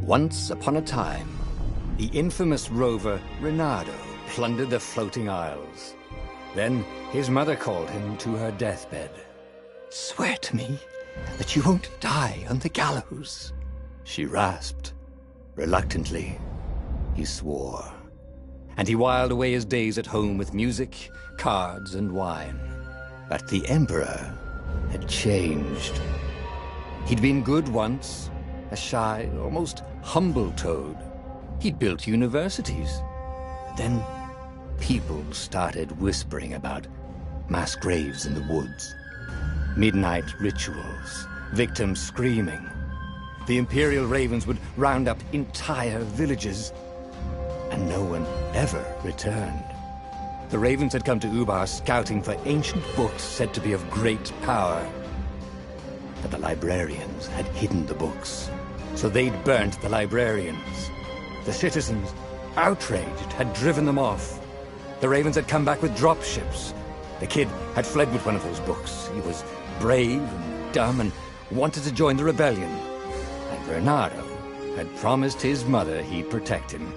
Once upon a time, the infamous rover Reynardo plundered the floating isles. Then his mother called him to her deathbed. "Swear to me that you won't die on the gallows," she rasped. Reluctantly, he swore. And he whiled away his days at home with music, cards, and wine. But the Emperor had changed. He'd been good once, a shy, almost humble toad. He'd built universities. But then people started whispering about mass graves in the woods, midnight rituals, victims screaming. The Imperial Ravens would round up entire villages, and no one ever returned. The Ravens had come to Ubar scouting for ancient books said to be of great power. But the librarians had hidden the books, so they'd burnt the librarians. The citizens, outraged, had driven them off. The Ravens had come back with dropships. The kid had fled with one of those books. He was brave and dumb and wanted to join the rebellion. And Reynardo had promised his mother he'd protect him.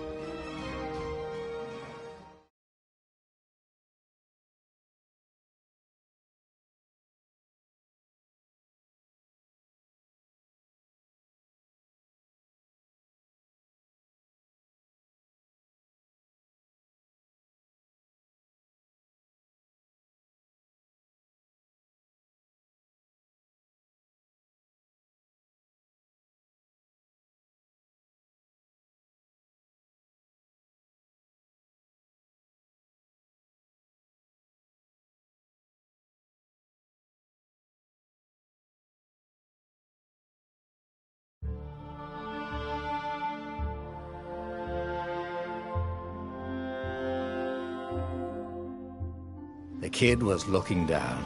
The kid was looking down,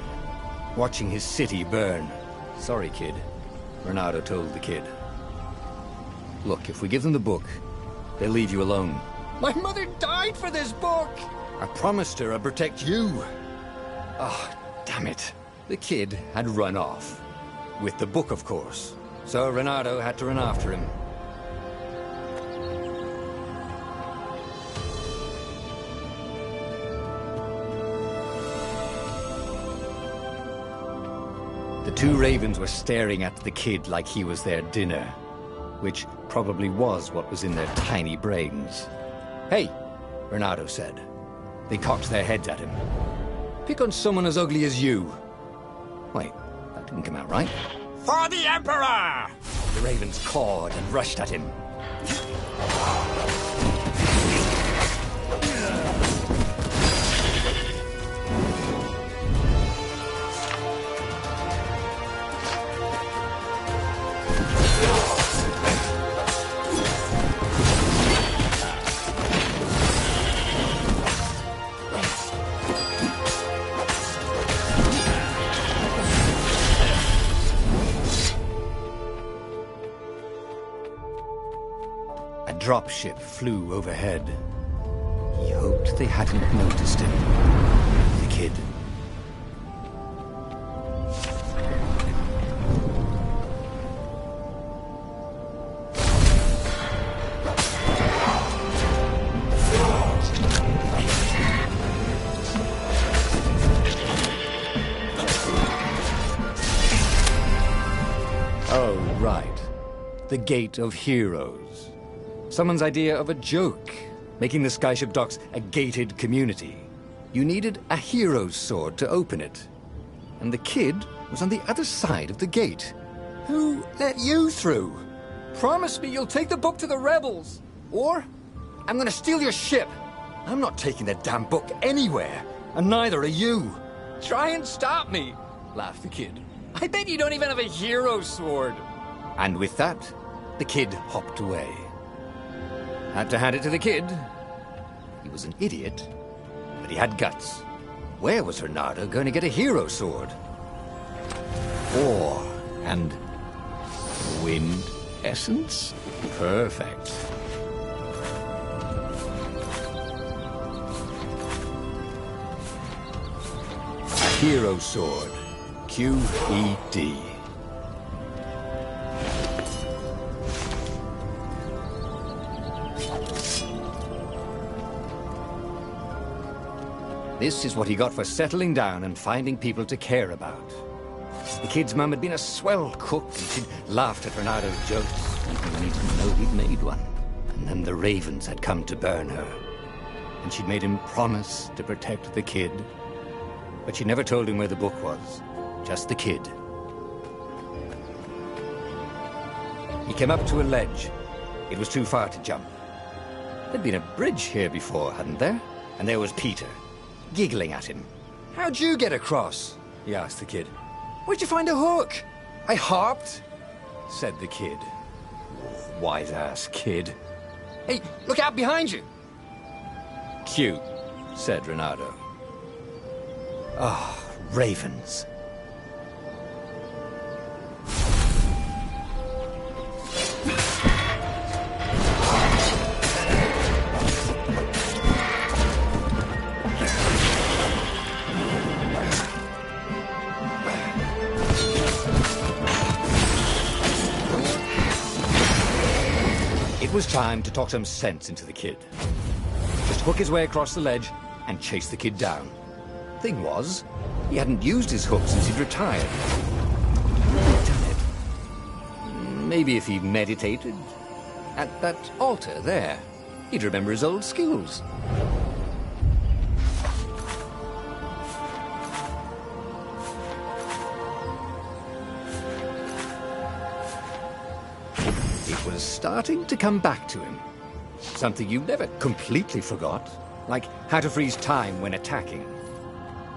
watching his city burn. "Sorry, kid," Reynardo told the kid. "Look, if we give them the book, they'll leave you alone." "My mother died for this book!" "I promised her I'd protect you." "Oh, damn it." The kid had run off. With the book, of course. So Reynardo had to run after him. The two ravens were staring at the kid like he was their dinner, which probably was what was in their tiny brains. "Hey," Reynardo said. They cocked their heads at him. "Pick on someone as ugly as you." Wait, that didn't come out right. "For the Emperor!" The ravens cawed and rushed at him. A dropship flew overhead. He hoped they hadn't noticed him. The kid. Oh, right. The Gate of Heroes. Someone's idea of a joke, making the Skyship Docks a gated community. You needed a hero's sword to open it. And the kid was on the other side of the gate. Who let you through? Promise me you'll take the book to the rebels, or I'm gonna steal your ship. I'm not taking that damn book anywhere, and neither are you. Try and stop me, laughed the kid. I bet you don't even have a hero sword. And with that, the kid hopped away. Had to hand it to the kid. He was an idiot, but he had guts. Where was Reynardo going to get a hero sword? Ore and wind essence? Perfect. A hero sword. QED. This is what he got for settling down and finding people to care about. The kid's mum had been a swell cook, and she'd laughed at Renado's jokes, even when he didn't know he'd made one. And then the ravens had come to burn her. And she'd made him promise to protect the kid. But she never told him where the book was. Just the kid. He came up to a ledge. It was too far to jump. There'd been a bridge here before, hadn't there? And there was Peter, giggling at him. "How'd you get across?" he asked the kid. "Where'd you find a hook?" "I hopped," said the kid. Wise-ass kid. "Hey, look out behind you!" "Cute," said Renato. Ah, ravens. It was time to talk some sense into the kid. Just hook his way across the ledge and chase the kid down. Thing was, he hadn't used his hook since he'd retired. Damn it. Maybe if he meditated at that altar there, he'd remember his old skills. It was starting to come back to him. Something you never completely forgot, like how to freeze time when attacking.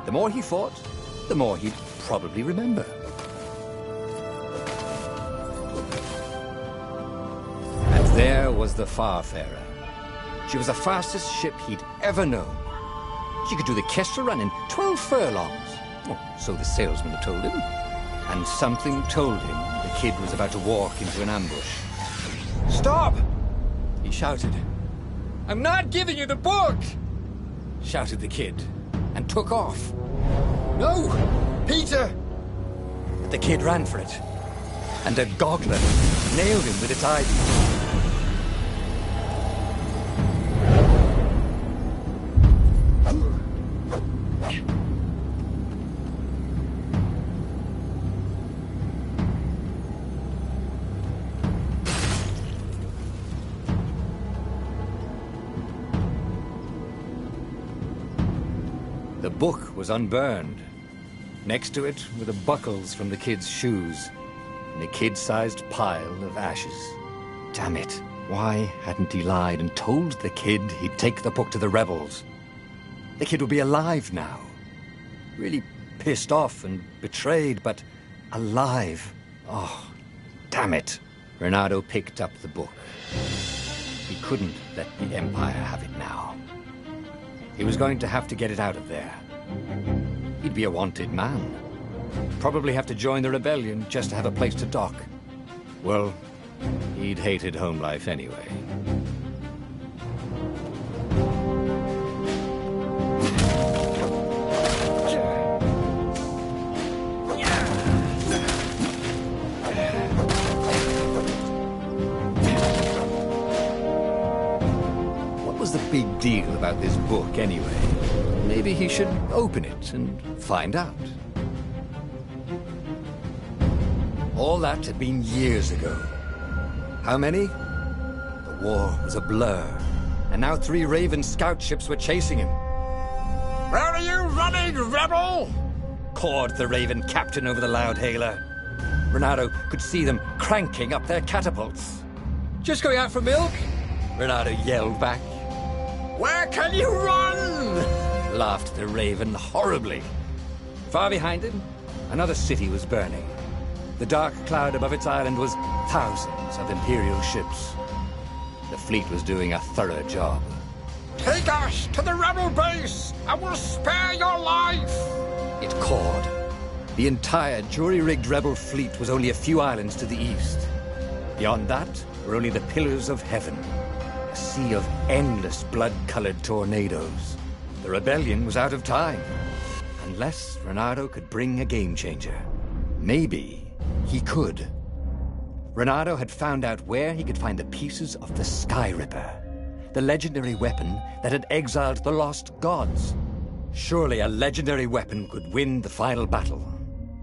The more he fought, the more he'd probably remember. And there was the Farfarer. She was the fastest ship he'd ever known. She could do the Kestrel run in 12 furlongs. Oh, so the salesman had told him. And something told him the kid was about to walk into an ambush. "Stop!" he shouted. "I'm not giving you the book!" shouted the kid, and took off. "No! Peter!" The kid ran for it, and a goggler nailed him with its ivy. The book was unburned. Next to it were the buckles from the kid's shoes, and a kid-sized pile of ashes. Damn it. Why hadn't he lied and told the kid he'd take the book to the rebels? The kid would be alive now. Really pissed off and betrayed, but alive. Oh, damn it. Renato picked up the book. He couldn't let the Empire have it now. He was going to have to get it out of there. He'd be a wanted man. Probably have to join the rebellion just to have a place to dock. Well, he'd hated home life anyway. What was the big deal about this book anyway? Maybe he should open it and find out. All that had been years ago. How many? The war was a blur, and now 3 Raven scout ships were chasing him. "Where are you running, rebel?" cawed the Raven captain over the loudhailer. Renato could see them cranking up their catapults. "Just going out for milk?" Renato yelled back. "Where can you run?" laughed the Raven horribly. Far behind him, another city was burning. The dark cloud above its island was thousands of Imperial ships. The fleet was doing a thorough job. "Take us to the rebel base, and we'll spare your life!" it cawed. The entire jury-rigged rebel fleet was only a few islands to the east. Beyond that were only the pillars of heaven, a sea of endless blood-colored tornadoes. The rebellion was out of time. unless Reynardo could bring a game changer. Maybe he could. Reynardo had found out where he could find the pieces of the Sky Ripper, the legendary weapon that had exiled the lost gods. Surely a legendary weapon could win the final battle.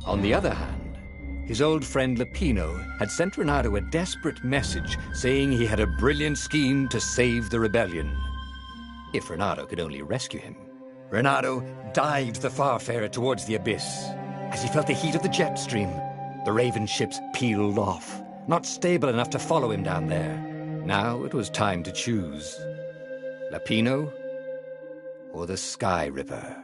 On the other hand, his old friend Lapino had sent Reynardo a desperate message saying he had a brilliant scheme to save the rebellion. If Reynardo could only rescue him. Reynardo dived the Farfarer towards the abyss. As he felt the heat of the jet stream, the Raven ships peeled off, not stable enough to follow him down there. Now it was time to choose. Lapino or the Sky Ripper?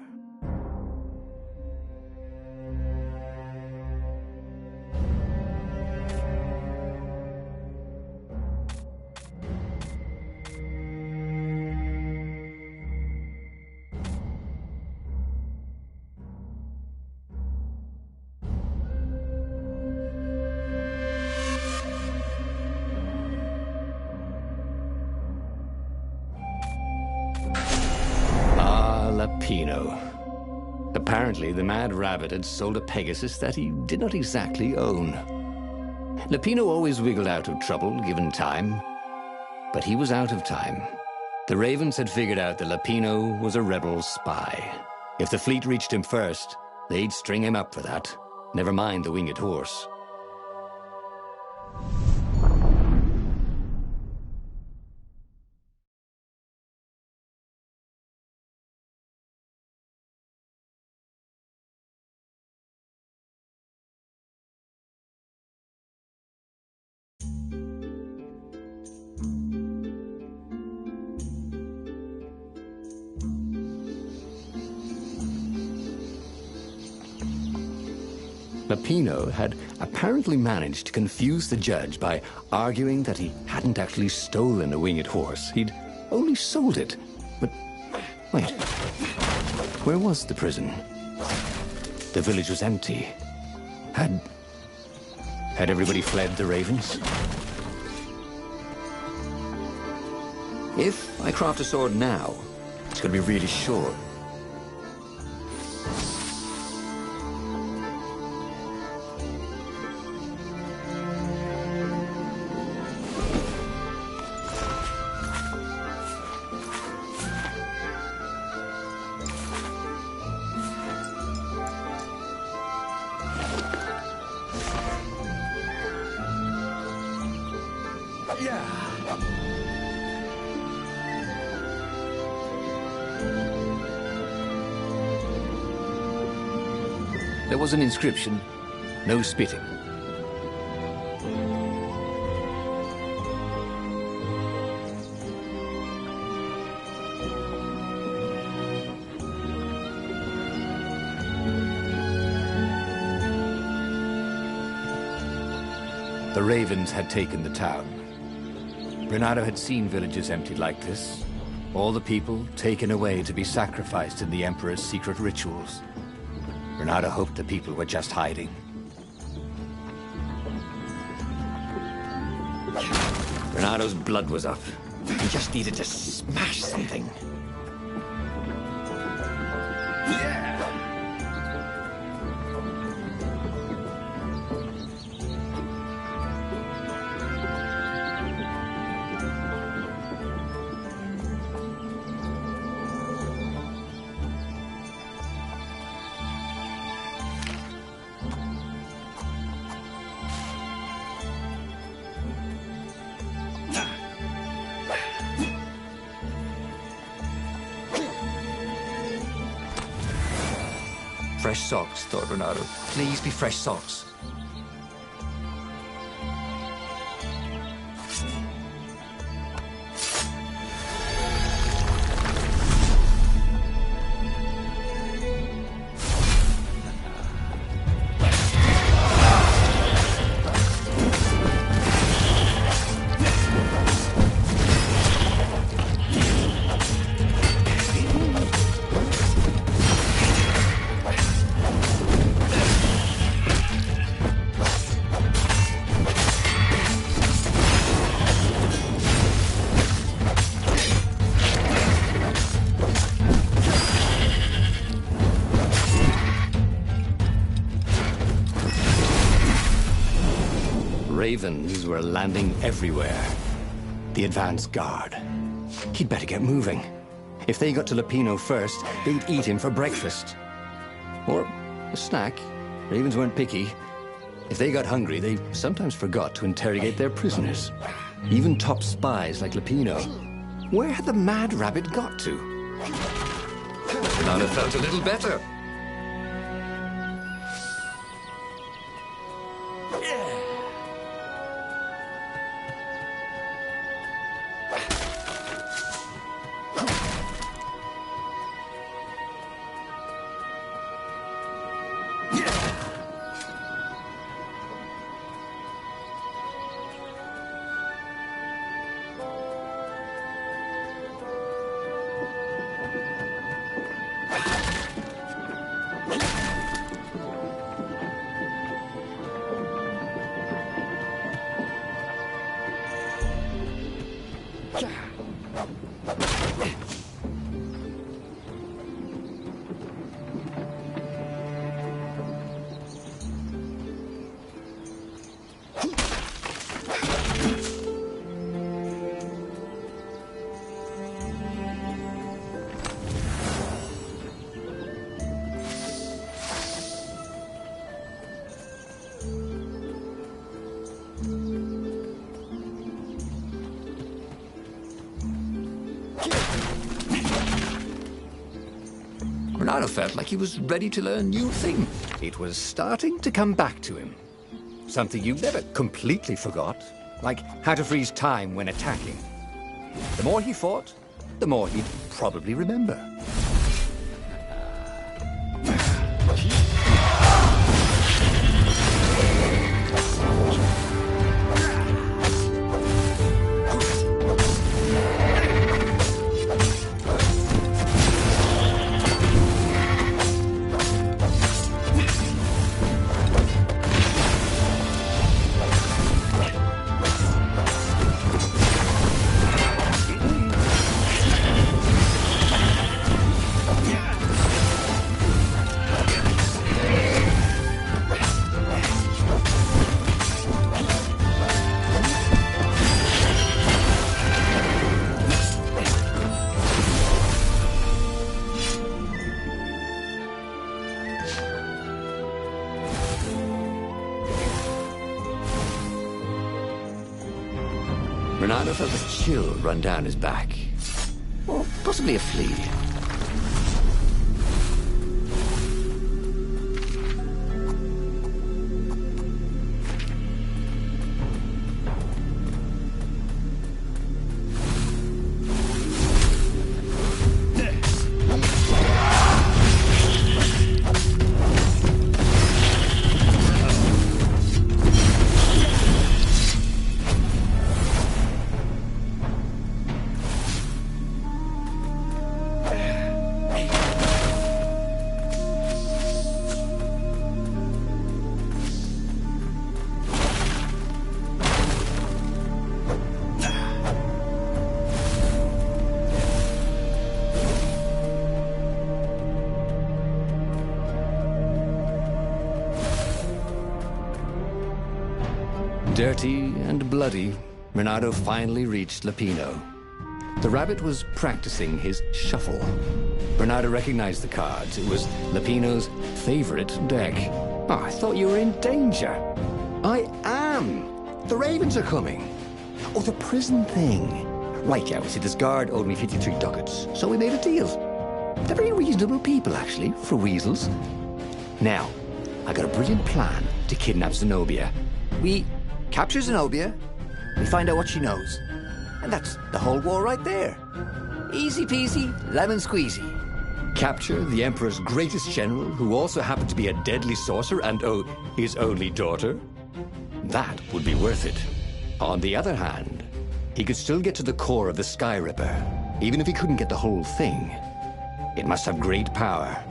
Lapino. Apparently, the Mad Rabbit had sold a Pegasus that he did not exactly own. Lapino always wiggled out of trouble, given time. But he was out of time. The Ravens had figured out that Lapino was a rebel spy. If the fleet reached him first, they'd string him up for that. Never mind the winged horse. Lapino had apparently managed to confuse the judge by arguing that he hadn't actually stolen a winged horse. He'd only sold it. But wait, where was the prison? The village was empty. Had everybody fled the Ravens? If I craft a sword now, it's going to be really short. There was an inscription, no spitting. The Ravens had taken the town. Reynardo had seen villages emptied like this. All the people taken away to be sacrificed in the Emperor's secret rituals. Reynardo hoped the people were just hiding. Reynardo's blood was up. He just needed to smash something. Fresh socks, thought Reynardo. Please be fresh socks. ravens were landing everywhere. The advance guard. He'd better get moving. If they got to Lupino first, they'd eat him for breakfast. Or a snack. Ravens weren't picky. If they got hungry, they sometimes forgot to interrogate their prisoners. Even top spies like Lupino. Where had the mad rabbit got to? Renata felt a little better. Renata felt like he was ready to learn a new thing. It was starting to come back to him. Something you never completely forgot, like how to freeze time when attacking. The more he fought, the more he'd probably remember. Renata felt a chill run down his back. Or possibly a flea. Dirty and bloody, Renato finally reached Lupino. The rabbit was practicing his shuffle. Renato recognized the cards. It was Lupino's favorite deck. Oh, I thought you were in danger. I am. The ravens are coming. Oh, the prison thing. Right, yeah, see, this guard owed me 53 ducats, so we made a deal. They're very reasonable people, actually, for weasels. Now, I got a brilliant plan to kidnap Zenobia. We capture Zenobia, we find out what she knows. And that's the whole war right there. Easy peasy, lemon squeezy. Capture the Emperor's greatest general, who also happened to be a deadly sorcerer and, oh, his only daughter. That would be worth it. On the other hand, he could still get to the core of the Sky Ripper, even if he couldn't get the whole thing. It must have great power.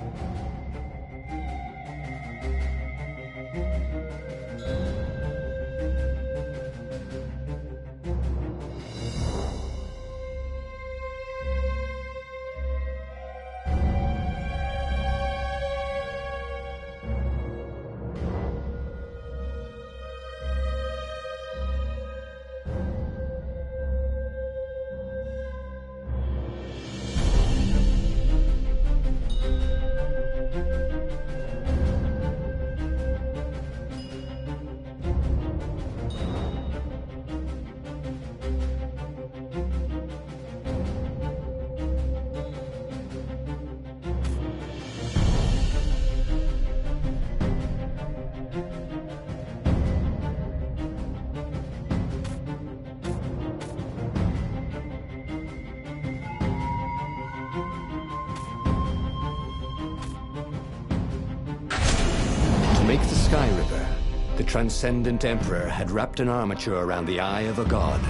To make the Sky Ripper, the Transcendent Emperor had wrapped an armature around the eye of a god.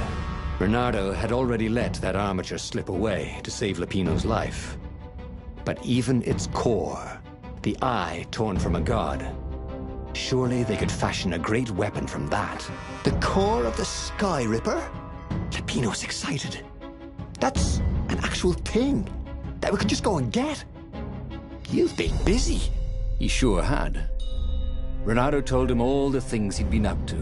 Bernardo had already let that armature slip away to save Lupino's life. But even its core, the eye torn from a god, surely they could fashion a great weapon from that. The core of the Sky Ripper? Lupino's excited. That's an actual thing that we could just go and get. You've been busy. He sure had. Bernardo told him all the things he'd been up to.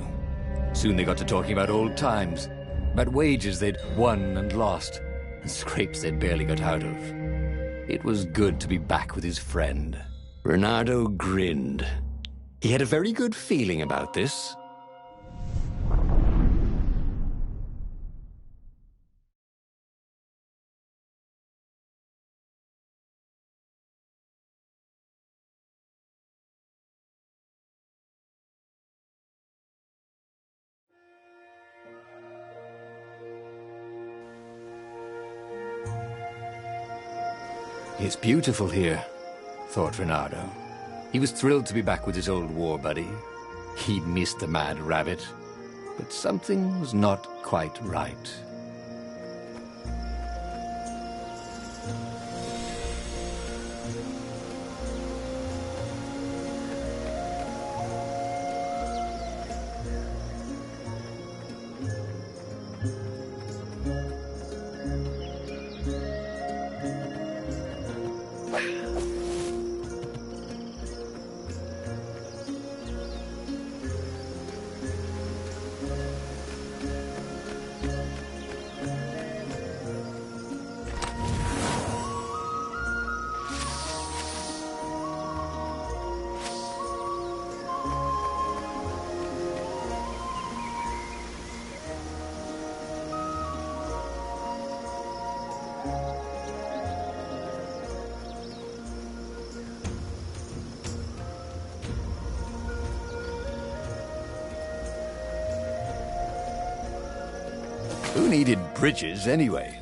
Soon they got to talking about old times, about wages they'd won and lost, and scrapes they'd barely got out of. It was good to be back with his friend. Bernardo grinned. He had a very good feeling about this. It's beautiful here, thought Bernardo. He was thrilled to be back with his old war buddy. He'd missed the mad rabbit, but something was not quite right. Who needed bridges anyway?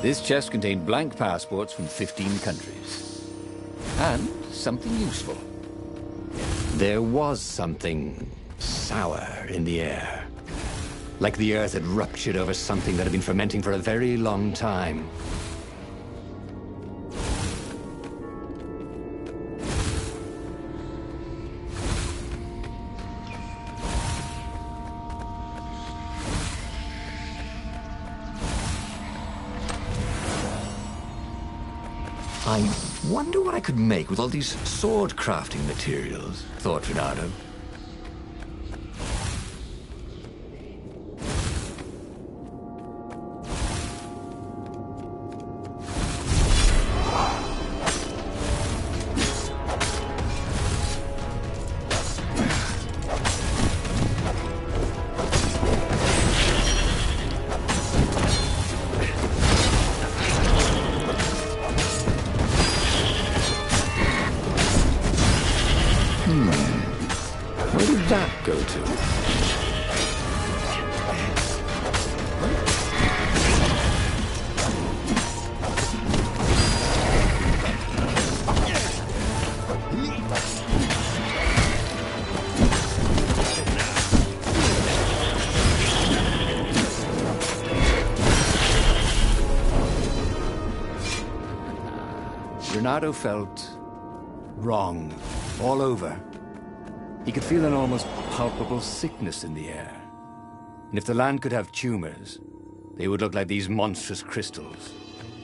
This chest contained blank passports from 15 countries. And something useful. There was something sour in the air. Like the earth had ruptured over something that had been fermenting for a very long time. I wonder what I could make with all these sword crafting materials, thought Renato. Where did that go to? Renato felt wrong all over. He could feel an almost palpable sickness in the air. And if the land could have tumors, they would look like these monstrous crystals.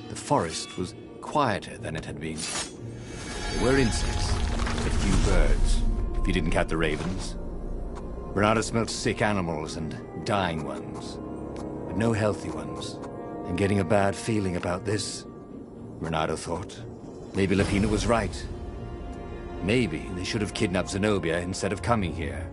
The forest was quieter than it had been. There were insects, a few birds, if you didn't count the ravens. Bernardo smelt sick animals and dying ones, but no healthy ones. And getting a bad feeling about this, Bernardo thought. Maybe Lapina was right. Maybe they should have kidnapped Zenobia instead of coming here.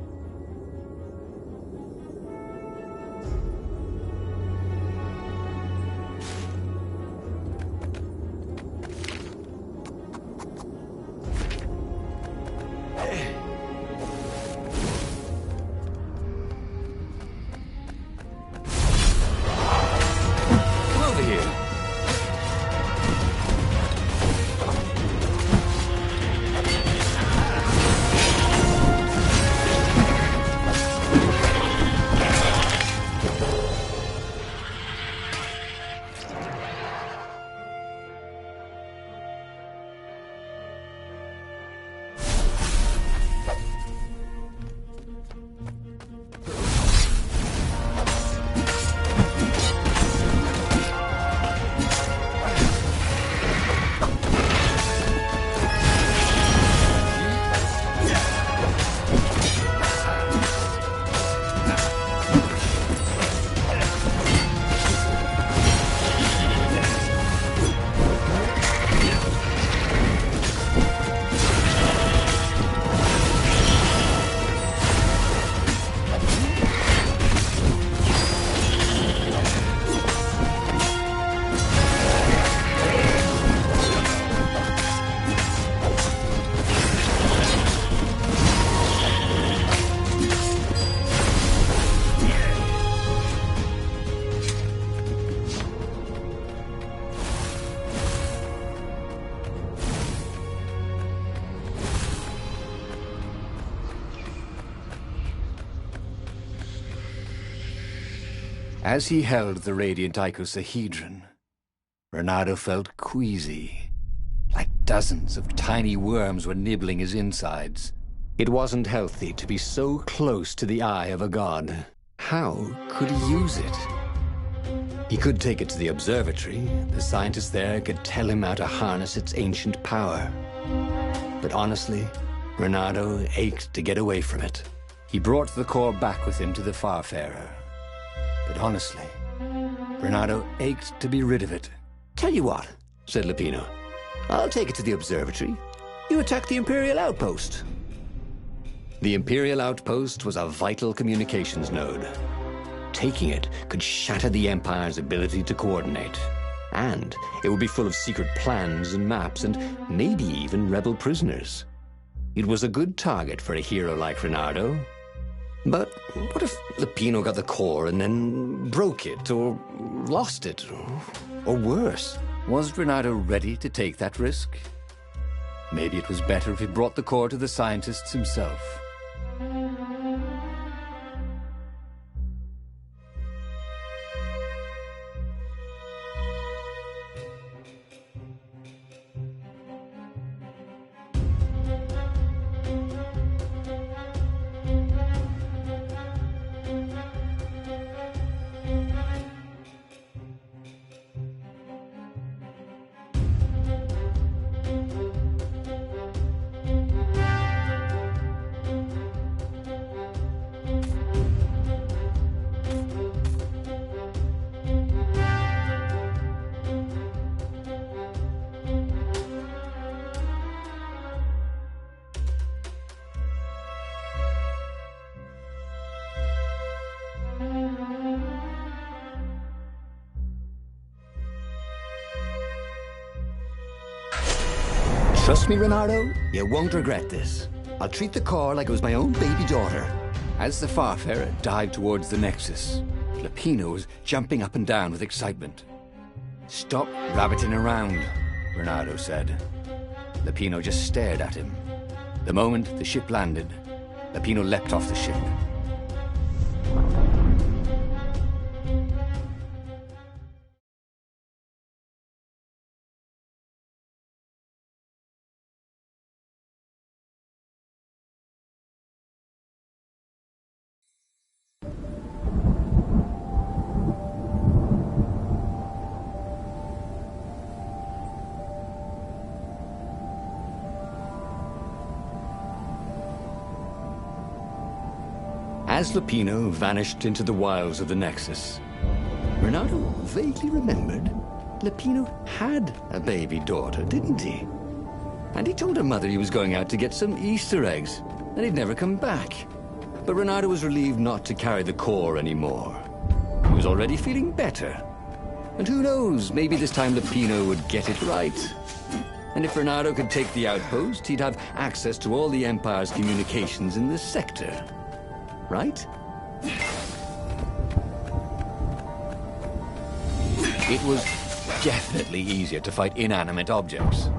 As he held the radiant icosahedron, Bernardo felt queasy, like dozens of tiny worms were nibbling his insides. It wasn't healthy to be so close to the eye of a god. How could he use it? He could take it to the observatory. The scientists there could tell him how to harness its ancient power. But honestly, Bernardo ached to get away from it. He brought the core back with him to the Farfarer. But honestly, Bernardo ached to be rid of it. Tell you what, said Lapino. I'll take it to the observatory. You attack the Imperial outpost. The Imperial outpost was a vital communications node. Taking it could shatter the Empire's ability to coordinate. And it would be full of secret plans and maps and maybe even rebel prisoners. It was a good target for a hero like Bernardo. But what if Lapino got the core and then broke it, or lost it, or worse? Was Bernardo ready to take that risk? Maybe it was better if he brought the core to the scientists himself. Trust me, Bernardo, you won't regret this. I'll treat the core like it was my own baby daughter. As the Farfarer dived towards the Nexus, Lapino was jumping up and down with excitement. "Stop rabbiting around," Bernardo said. Lapino just stared at him. The moment the ship landed, Lapino leapt off the ship. As Lupino vanished into the wilds of the Nexus, Renato vaguely remembered Lupino had a baby daughter, didn't he? And he told her mother he was going out to get some Easter eggs, and he'd never come back. But Renato was relieved not to carry the core anymore. He was already feeling better. And who knows, maybe this time Lupino would get it right. And if Renato could take the outpost, he'd have access to all the Empire's communications in this sector. Right? It was definitely easier to fight inanimate objects.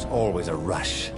Always a rush.